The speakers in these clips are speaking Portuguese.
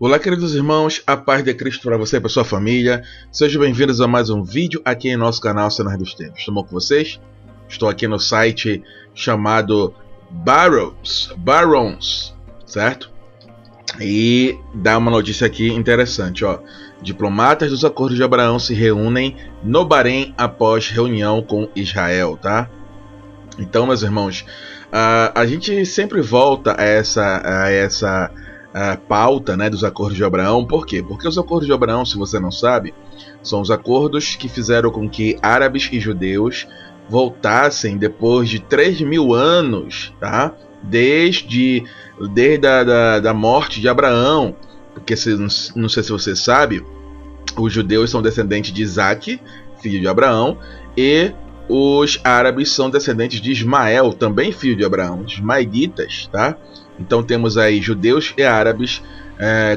Olá, queridos irmãos, a paz de Cristo para você e para sua família. Sejam bem-vindos a mais um vídeo aqui em nosso canal Cenário dos Tempos. Tudo bom com vocês? Estou aqui no site chamado Barrons, certo? E dá uma notícia aqui interessante, ó. Diplomatas dos Acordos de Abraão se reúnem no Bahrein após reunião com Israel, tá? Então, meus irmãos, a gente sempre volta a essa pauta, né, dos Acordos de Abraão. Por quê? Porque os Acordos de Abraão, se você não sabe, são os acordos que fizeram com que árabes e judeus voltassem depois de 3.000 anos, tá? Desde a morte de Abraão. Porque, não sei se você sabe, os judeus são descendentes de Isaac, filho de Abraão, e os árabes são descendentes de Ismael, também filho de Abraão, ismaelitas, tá? Então temos aí judeus e árabes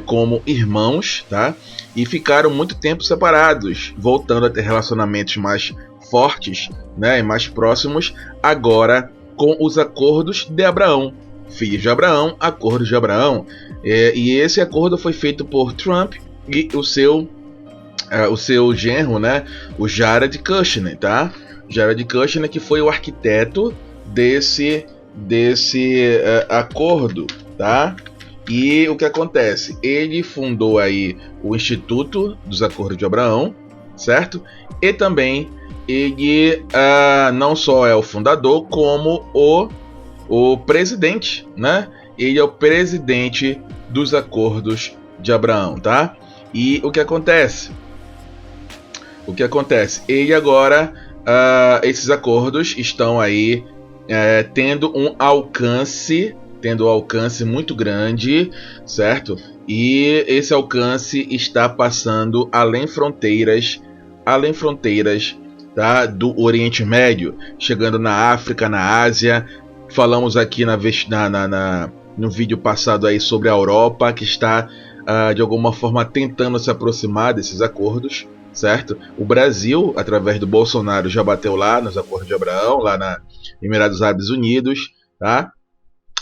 como irmãos, tá? E ficaram muito tempo separados, voltando a ter relacionamentos mais fortes, né, e mais próximos, agora com os acordos de Abraão. Filhos de Abraão, acordos de Abraão. E esse acordo foi feito por Trump e o seu genro, né, o Jared Kushner, tá? Jared Kushner, que foi o arquiteto desse acordo, tá? E o que acontece? Ele fundou aí o Instituto dos Acordos de Abraão, certo? E também ele não só é o fundador, como o presidente, né? Ele é o presidente dos Acordos de Abraão, tá? E o que acontece? Ele agora, esses acordos estão aí tendo um alcance muito grande, certo? E esse alcance está passando além fronteiras, tá, do Oriente Médio, chegando na África, na Ásia. Falamos aqui no vídeo passado aí sobre a Europa, que está de alguma forma tentando se aproximar desses acordos, certo? O Brasil, através do Bolsonaro, já bateu lá nos Acordos de Abraão, lá na Emirados Árabes Unidos, tá?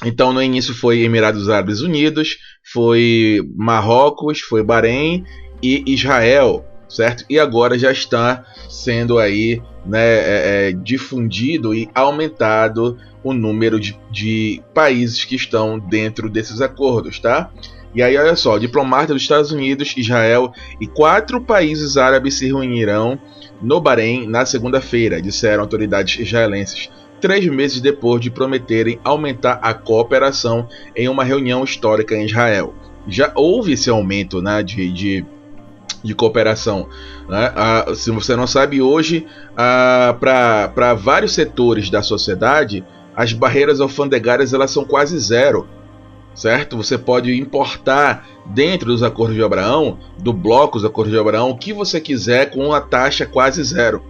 Então no início foi Emirados Árabes Unidos, foi Marrocos, foi Bahrein e Israel, certo? E agora já está sendo aí, né, difundido e aumentado o número de países que estão dentro desses acordos, tá? E aí, olha só, diplomatas dos Estados Unidos, Israel e 4 países árabes se reunirão no Bahrein na segunda-feira, disseram autoridades israelenses, 3 meses depois de prometerem aumentar a cooperação em uma reunião histórica em Israel. Já houve esse aumento, né, de cooperação, né? Se você não sabe, hoje, para vários setores da sociedade, as barreiras alfandegárias elas são quase zero, certo? Você pode importar dentro dos Acordos de Abraão, do bloco dos Acordos de Abraão, o que você quiser com uma taxa quase zero,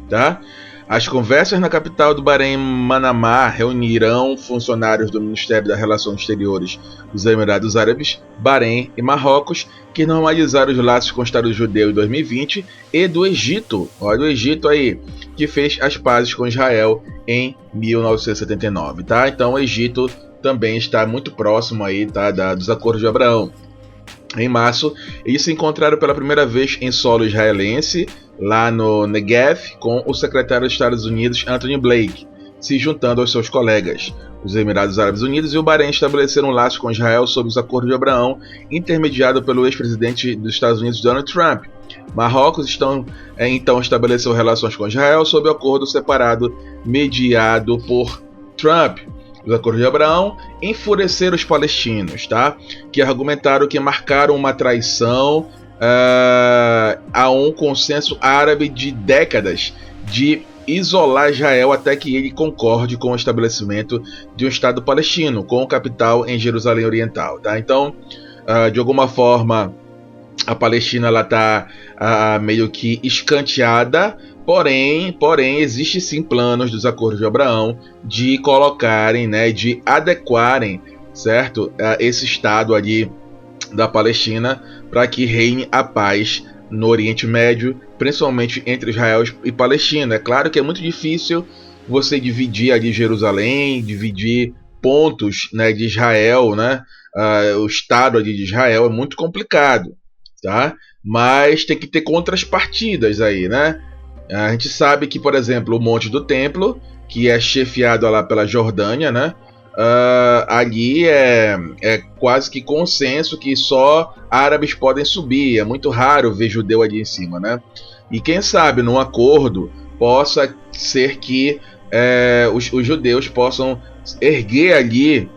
tá? As conversas na capital do Bahrein, Manamá, reunirão funcionários do Ministério das Relações Exteriores dos Emirados Árabes, Bahrein e Marrocos, que normalizaram os laços com o Estado judeu em 2020, e do Egito, olha o Egito aí, que fez as pazes com Israel em 1979, tá? Então o Egito também está muito próximo aí, tá, dos Acordos de Abraão. Em março, eles se encontraram pela primeira vez em solo israelense, lá no Negev, com o secretário dos Estados Unidos, Anthony Blake, se juntando aos seus colegas. Os Emirados Árabes Unidos e o Bahrein estabeleceram um laço com Israel sob os Acordos de Abraão, intermediado pelo ex-presidente dos Estados Unidos, Donald Trump. Marrocos então estabeleceu relações com Israel sob o acordo separado mediado por Trump. Os Acordos de Abraão enfureceram os palestinos, tá? Que argumentaram que marcaram uma traição a um consenso árabe de décadas de isolar Israel até que ele concorde com o estabelecimento de um Estado palestino, com capital em Jerusalém Oriental, tá? Então, de alguma forma, a Palestina está meio que escanteada. Porém, existe sim planos dos Acordos de Abraão de colocarem, né, de adequarem, certo, esse estado ali da Palestina para que reine a paz no Oriente Médio, principalmente entre Israel e Palestina. É claro que é muito difícil você dividir ali Jerusalém, dividir pontos, né, de Israel, né, o Estado ali de Israel é muito complicado, tá? Mas tem que ter contrapartidas aí, né? A gente sabe que, por exemplo, o Monte do Templo, que é chefiado lá pela Jordânia, né? Ali é quase que consenso que só árabes podem subir. É muito raro ver judeu ali em cima, né? E quem sabe num acordo possa ser que os judeus possam erguer ali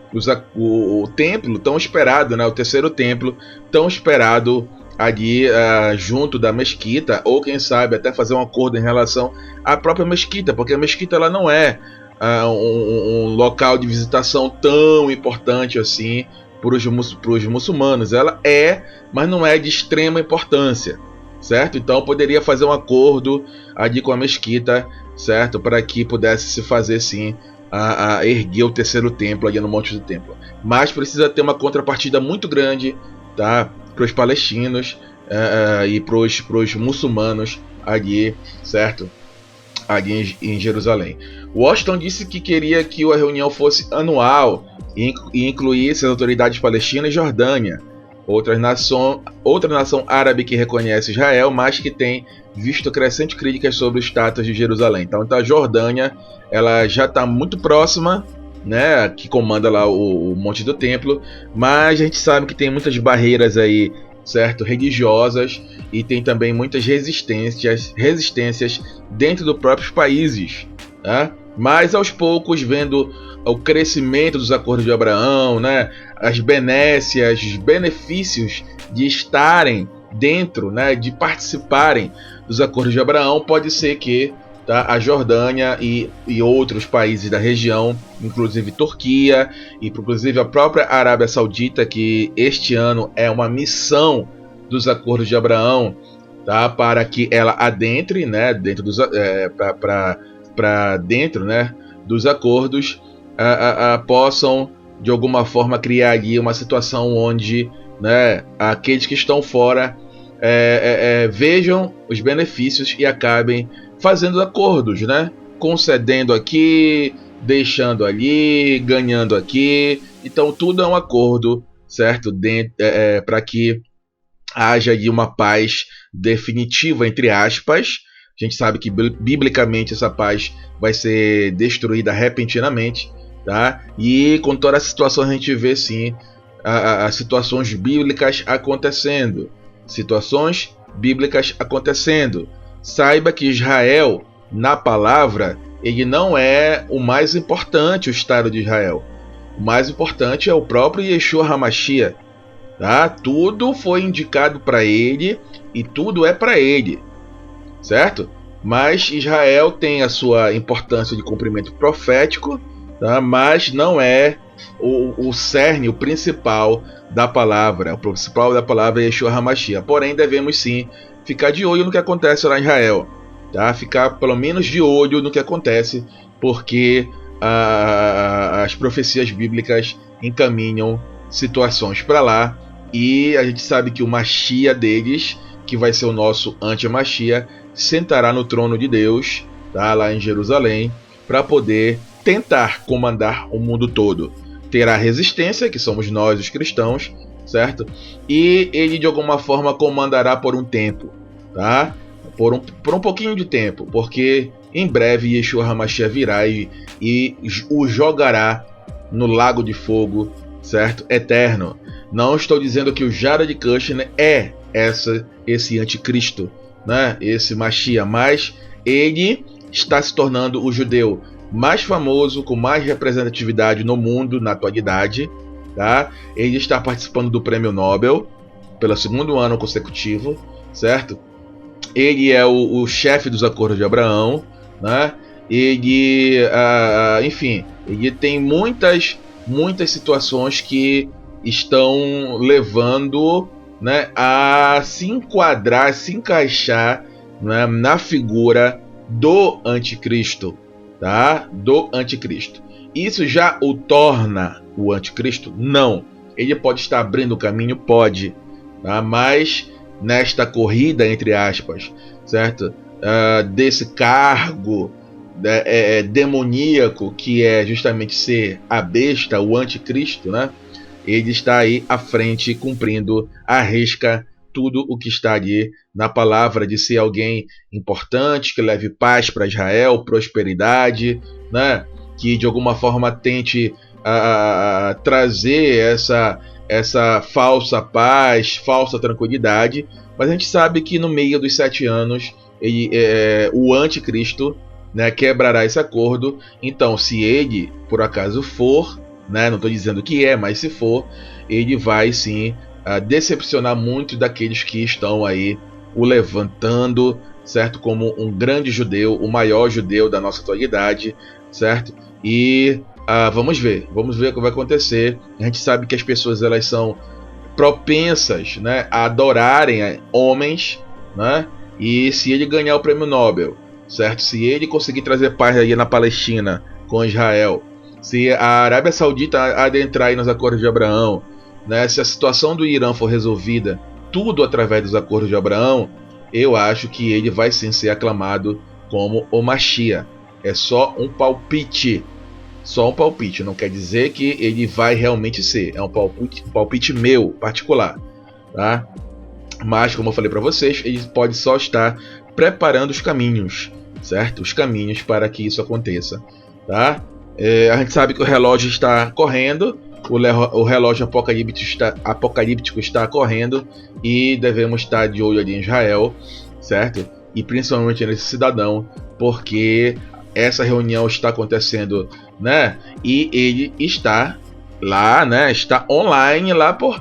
o templo tão esperado, né? O terceiro templo tão esperado ali junto da mesquita, ou quem sabe até fazer um acordo em relação à própria mesquita, porque a mesquita ela não é um local de visitação tão importante assim para os muçulmanos. Ela mas não é de extrema importância, certo? Então poderia fazer um acordo ali com a mesquita, certo? Para que pudesse se fazer sim a erguer o terceiro templo ali no Monte do Templo. Mas precisa ter uma contrapartida muito grande, tá? Para os palestinos e para os muçulmanos ali, certo? Ali em Jerusalém. Washington disse que queria que a reunião fosse anual e incluísse as autoridades palestinas e Jordânia, outra nação árabe que reconhece Israel, mas que tem visto crescentes críticas sobre o status de Jerusalém. Então a Jordânia ela já está muito próxima, né, que comanda lá o Monte do Templo, mas a gente sabe que tem muitas barreiras aí, certo, religiosas, e tem também muitas resistências dentro dos próprios países, tá? Mas aos poucos, vendo o crescimento dos acordos de Abraão, né, as benécias, os benefícios de estarem dentro, né, de participarem dos acordos de Abraão, pode ser que a Jordânia e outros países da região, inclusive Turquia e inclusive a própria Arábia Saudita, que este ano é uma missão dos acordos de Abraão, tá, para que ela adentre, né, dentro dos para dentro, né, dos acordos, possam de alguma forma criar ali uma situação onde, né, aqueles que estão fora vejam os benefícios e acabem fazendo acordos, né? Concedendo aqui, deixando ali, ganhando aqui. Então tudo é um acordo, certo? Para que haja ali uma paz definitiva, entre aspas. A gente sabe que biblicamente essa paz vai ser destruída repentinamente, tá? E com toda essa situação a gente vê sim as situações bíblicas acontecendo. Situações bíblicas acontecendo. Saiba que Israel, na palavra, ele não é o mais importante, o Estado de Israel. O mais importante é o próprio Yeshua HaMashiach. Tá? Tudo foi indicado para ele e tudo é para ele, certo? Mas Israel tem a sua importância de cumprimento profético, tá? Mas não é o cerne, o principal da palavra. O principal da palavra é Yeshua HaMashiach. Porém, devemos sim ficar de olho no que acontece lá em Israel, tá? Ficar pelo menos de olho no que acontece, porque as profecias bíblicas encaminham situações para lá, e a gente sabe que o Mashiach deles, que vai ser o nosso anti-Mashiach, sentará no trono de Deus, tá? Lá em Jerusalém, para poder tentar comandar o mundo todo. Terá resistência, que somos nós os cristãos, certo? E ele de alguma forma comandará por um tempo, tá? Por um pouquinho de tempo, porque em breve Yeshua HaMashiach virá e o jogará no lago de fogo, certo? Eterno. Não estou dizendo que o Jared Kushner é esse anticristo, né? Esse Mashiach, mas ele está se tornando o judeu mais famoso, com mais representatividade no mundo na atualidade, tá? Ele está participando do Prêmio Nobel pelo segundo ano consecutivo, certo? Ele é o chefe dos acordos de Abraão, né? Ele, enfim, ele tem muitas situações que estão levando, né, a se enquadrar, se encaixar, né, na figura do anticristo, tá? Do anticristo. Isso já o torna o anticristo? Não. Ele pode estar abrindo o caminho? Pode, tá? Mas nesta corrida, entre aspas, certo? Desse cargo demoníaco, que é justamente ser a besta, o anticristo, né? ele está aí à frente, cumprindo à risca tudo o que está ali na palavra de ser alguém importante, que leve paz para Israel, prosperidade, né? Que de alguma forma tente trazer essa falsa paz, falsa tranquilidade, mas a gente sabe que no meio dos 7 anos o anticristo, né, quebrará esse acordo. Então, se ele por acaso for, né, não estou dizendo que mas se for, ele vai sim decepcionar muito daqueles que estão aí o levantando, certo, como um grande judeu, o maior judeu da nossa atualidade, certo? E vamos ver o que vai acontecer. A gente sabe que as pessoas elas são propensas, né, a adorarem homens, né? E se ele ganhar o prêmio Nobel, certo? Se ele conseguir trazer paz aí na Palestina com Israel, se a Arábia Saudita adentrar aí nos acordos de Abraão, né? Se a situação do Irã for resolvida, tudo através dos acordos de Abraão, eu acho que ele vai sim ser aclamado como o Mashiach. É só um palpite. Só um palpite, não quer dizer que ele vai realmente ser. É um palpite meu, particular, tá? Mas, como eu falei para vocês, ele pode só estar preparando os caminhos, certo? Os caminhos para que isso aconteça, tá? A gente sabe que o relógio está correndo, o relógio apocalíptico está correndo e devemos estar de olho ali em Israel, certo? E principalmente nesse cidadão, porque essa reunião está acontecendo, né? E ele está lá, né? Está online lá por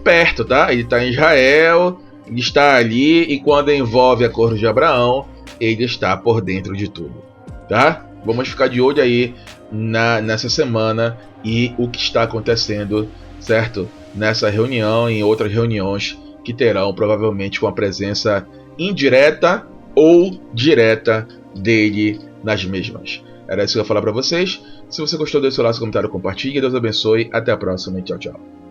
perto, tá? Ele está em Israel, ele está ali e quando envolve acordo de Abraão, ele está por dentro de tudo, tá? Vamos ficar de olho aí nessa semana e o que está acontecendo, certo? Nessa reunião e em outras reuniões que terão provavelmente com a presença indireta ou direta dele nas mesmas. Era isso que eu ia falar para vocês. Se você gostou, deixe seu like, comentário, compartilhe. Deus abençoe. Até a próxima e tchau, tchau.